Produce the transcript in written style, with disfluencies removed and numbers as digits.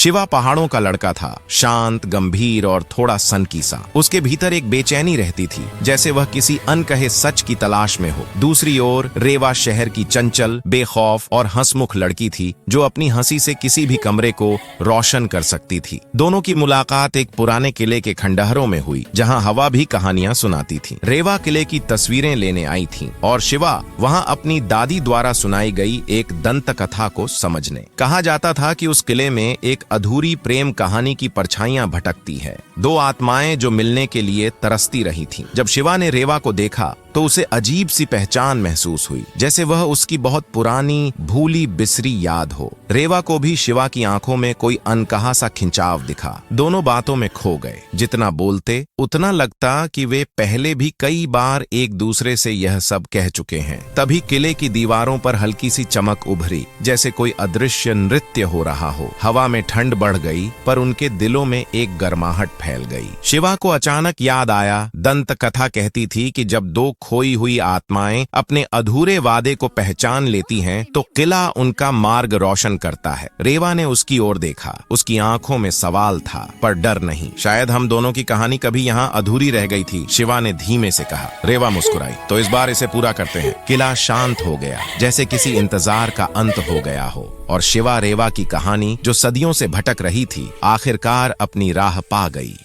शिवा पहाड़ों का लड़का था, शांत, गंभीर और थोड़ा सनकी सा। उसके भीतर एक बेचैनी रहती थी, जैसे वह किसी अनकहे सच की तलाश में हो। दूसरी ओर रेवा शहर की चंचल, बेखौफ और हंसमुख लड़की थी, जो अपनी हंसी से किसी भी कमरे को रोशन कर सकती थी। दोनों की मुलाकात एक पुराने किले के खंडहरों में हुई, जहां हवा भी कहानियां सुनाती थी। रेवा किले की तस्वीरें लेने आई थी और शिवा वहां अपनी दादी द्वारा सुनाई गई एक दंत कथा को समझने। कहा जाता था कि उस किले में एक अधूरी प्रेम कहानी की परछाइयां भटकती है, दो आत्माएं जो मिलने के लिए तरसती रही थीं। जब शिवा ने रेवा को देखा तो उसे अजीब सी पहचान महसूस हुई, जैसे वह उसकी बहुत पुरानी भूली बिसरी याद हो। रेवा को भी शिवा की आंखों में कोई अनकहा सा खिंचाव दिखा। दोनों बातों में खो गए। जितना बोलते उतना लगता कि वे पहले भी कई बार एक दूसरे से यह सब कह चुके हैं। तभी किले की दीवारों पर हल्की सी चमक उभरी, जैसे कोई अदृश्य नृत्य हो रहा हो। हवा में ठंड बढ़ गई, पर उनके दिलों में एक गर्माहट फैल गई। शिवा को अचानक याद आया, दंत कथा कहती थी कि जब दो खोई हुई आत्माएं अपने अधूरे वादे को पहचान लेती हैं, तो किला उनका मार्ग रोशन करता है। रेवा ने उसकी ओर देखा। उसकी आंखों में सवाल था, पर डर नहीं। शायद हम दोनों की कहानी कभी यहाँ अधूरी रह गई थी, शिवा ने धीमे से कहा। रेवा मुस्कुराई। तो इस बार इसे पूरा करते हैं। किला शांत हो गया, जैसे किसी इंतजार का अंत हो गया हो, और शिवा रेवा की कहानी जो सदियों से भटक रही थी, आखिरकार अपनी राह पा गई।